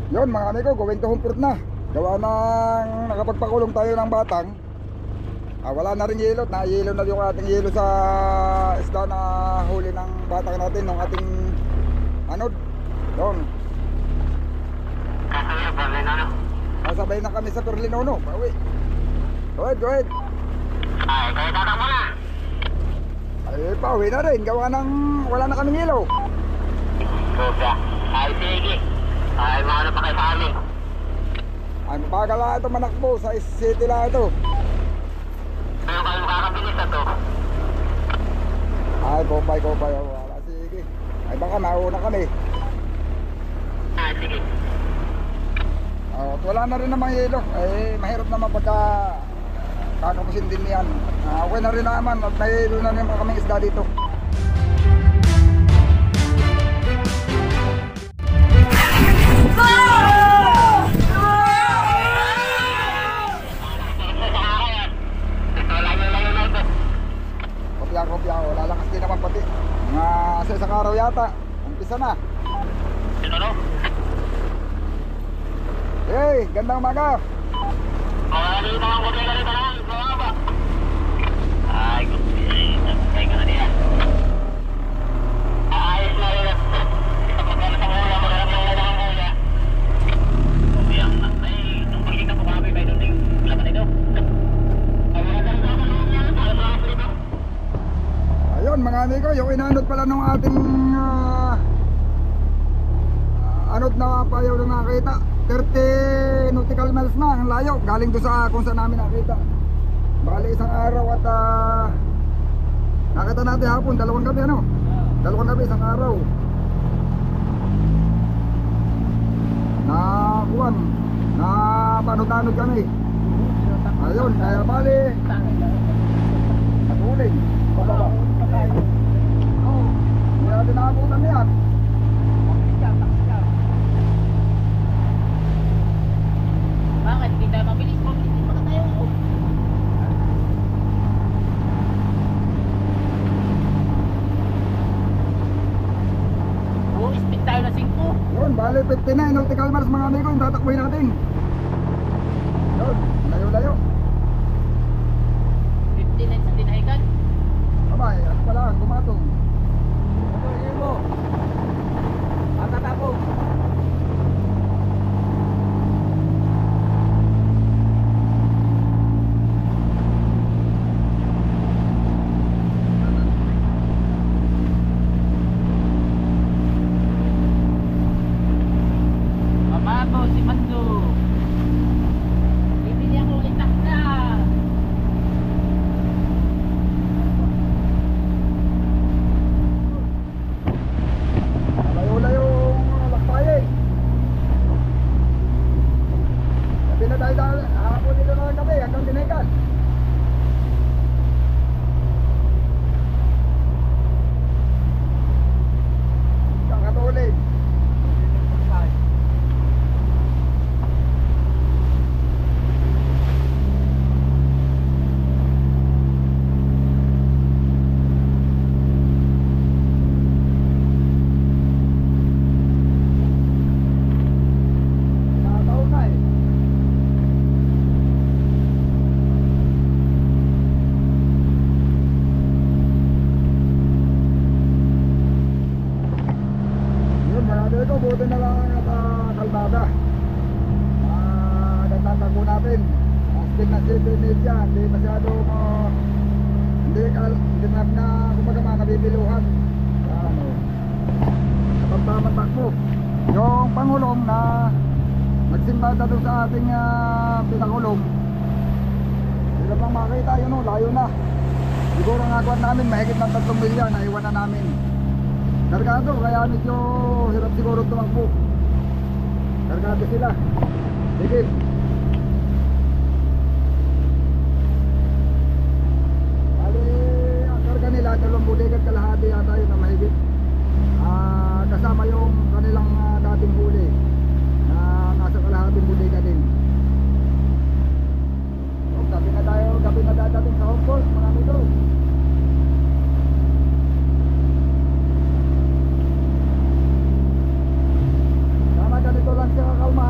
Yun mga amigo, going to Humprut na. Gawa ng nakapagpakulong tayo ng batang. Wala na rin yelo, na-yelo na yung ating yelo sa isda na huli ng batang natin, ng ating anod. Yun. Kasabay na kami sa Perlinono, pauwi. Go ahead. Ay, kaya tatang mo na. Ay, pauwi na rin, gawa ng wala na kaming yelo. Kusa. Ay, sige. Ay, maano pa kayo sa amin. Ay, mabagal na ito manakbo, sa city lang ito. Pero kayo makakabilis na to. Ay, kopay, wala, sige. Ay, baka mauna kami. Ay, sige. At wala na rin namang yelo. Eh, mahirap naman pagka kakapusin din yan. Okay na rin naman at may yelo na naman kaming isda dito. Kopya, lalakas din naman pati. Mga sa isang araw yata. Umpisa na. Ano? Hey, gandang umaga. Ano yung mga kundi ka rin na? Mga ba? Ay, kundi. Ay, ka na niya. Ayos na rin. Sa pagkala sa kuya, maghanap ng ulang ang kuya. Kuya, ay, nung pagkita po kami, may doon yung laman ito. Ay, wala ka rin naman yan. Para sa akin ito. Ayun mga amigo, yung inanod pala nung ating anod na payaw na nakita. 30 nautical miles na ang layo. Galing doon sa kung saan namin nakita. Bali isang araw at nakita natin hapon, dalawang gabi ano? Dalawang gabi, isang araw. Nakuhan, na panod-anod kami. Ayun, kaya bali natuling, bababa. Hindi natin nakakutan yan. Bakit? Hindi tayo mabilis. Mabilis pa tayo. Oo, speed tayo na 5. Yun, bali 59 nautical miles mga amigo, yung tatakbuhin natin. Yun, layo-layo. 59 sa tinahigan. Abay, ano pala, gumatong. Ano yun mo? Ang tatapog. Mamato si Mando. Bibili ako itak na. Layo-layo yung lakbayin. Sabi na dahil hapon nila na kami hanggang Tinigan. Kakatulid. Nakataon na eh. Yun, marami ito. Buti na lang at kalbada. Nagtatago natin. Speed na city media. Hindi masyado hindi na kumbaga mga nabibiluhan. Ano, kapagtamang takbo. Yung pangulong na nagsimbata doon sa ating pinakulong. Hindi lang makita yun o, layo na. Siguro ang akuan namin mahigit ng 3 milya na iwan na namin. Kargado, kaya medyo hirap siguro tumakbo. Kargado sila. Sige. Bali, ang karga nila, 2 buligat kalahati yata yun na mahigit. Kasama yung kanilang dating huli na nasa kalahating buligat din. So, gabi na dadating sa Humprut, mga amigo. Sana ganito lang siya kakalma.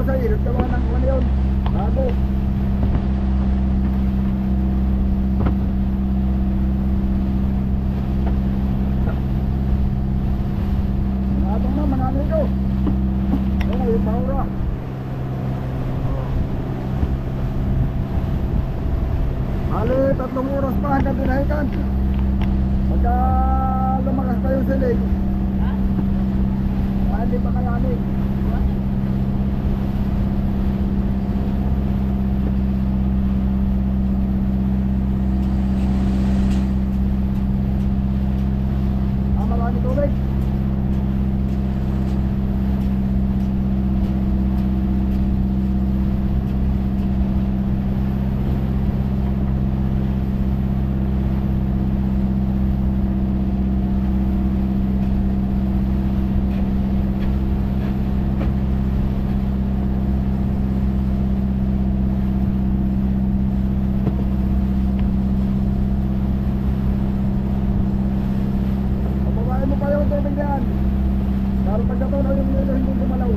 ako sa ilot, gawa ng ano yun. Bago. Matong na, manalo ito. Oo, yung paura. Hali, 3 oras pa hanggang dinahikan. Pagka lumakas pa yung silig, Ha? hindi pa kayanin. Marami tubig. Pababain mo pa yung tubig na yan. Para pagkatunaw yung nilo hindi gumalaw.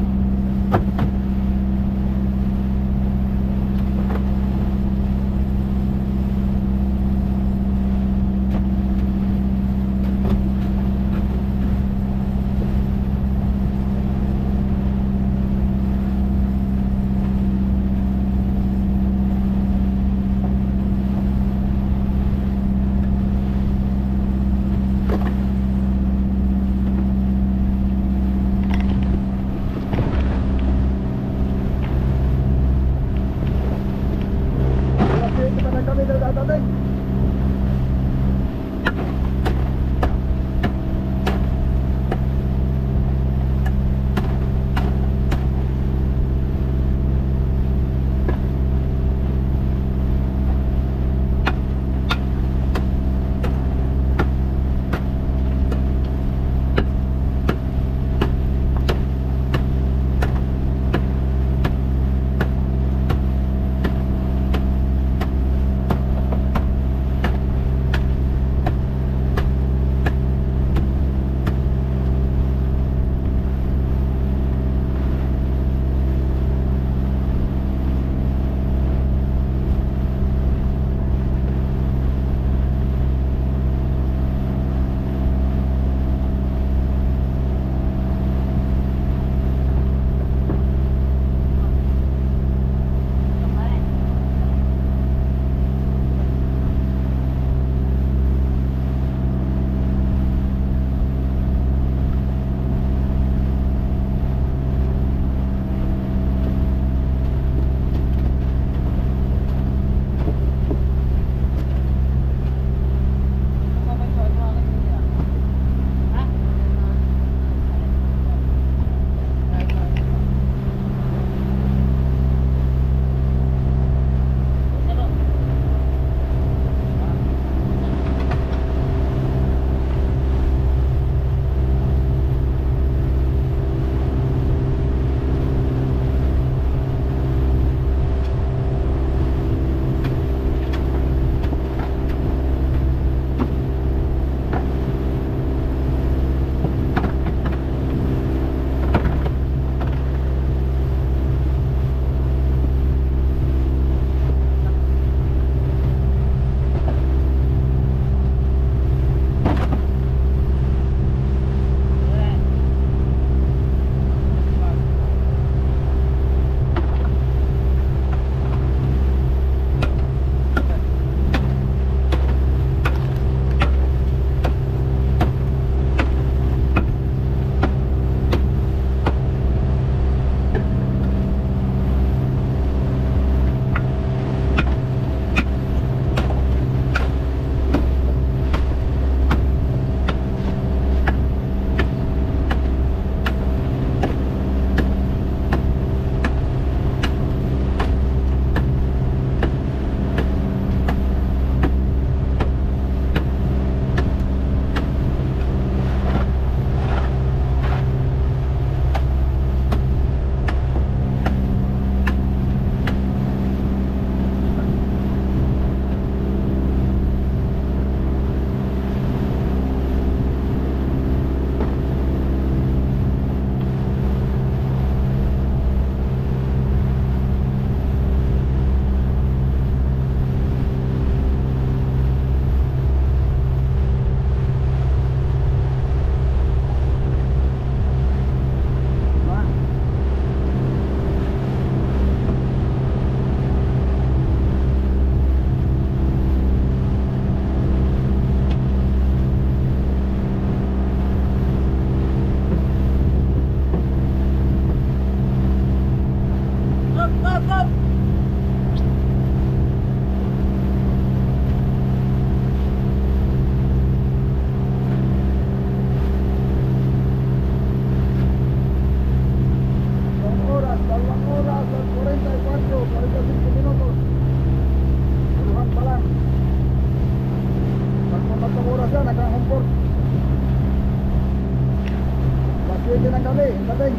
7 ng gabi, dating.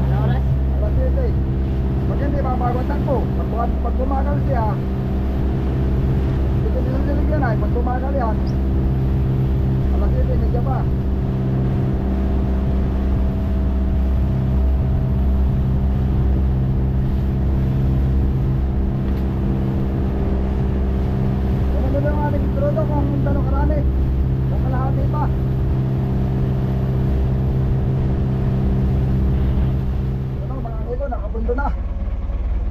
Ano oras? Alas 7. Pag hindi babago ang takbo, pag tumagal siya, hindi nila sinigyan ay, pag tumagal yan, alas 7, medya pa. Ano na yung ating intrudo kung tanong karami? Kung kalahati pa. Ano mga amigo, nakabundo na.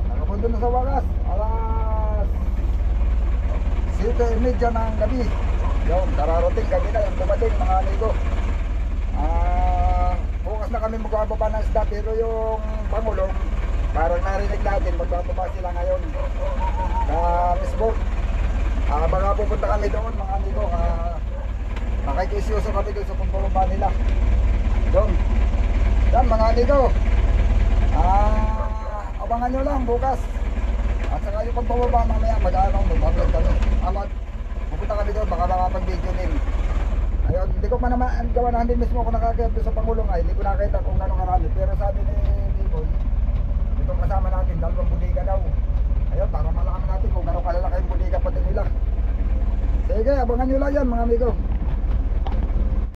Nakabundo na sa wakas. Alas 7:30 ng gabi. Yung kararating gabi na yung dumating mga amigo. Bukas na kami magbababa ng isda pero yung Pangulong parang narinig natin magbababa sila ngayon sa Facebook. Baka pupunta kami doon mga amigo. Nakikisyoso kami doon sa pagbababa nila. Doon. Yan mga amigo. Abangan nyo lang bukas. At saka yung pagbababa mamaya mag-aaraw mag-vlog kami. Pupunta kami doon baka makapag-video din. Ayun, hindi ko pa naman gawa na hindi mismo ako nakakita doon sa Pangulong ay hindi ko nakita kung gano'ng karami. Pero sabi ni Bibon, itong kasama natin, 2 budiga daw. Ayun, para malaman natin kung gano'ng kalalaki yung budiga pati nila. Sige, abangan nyo lang yan mga amigo.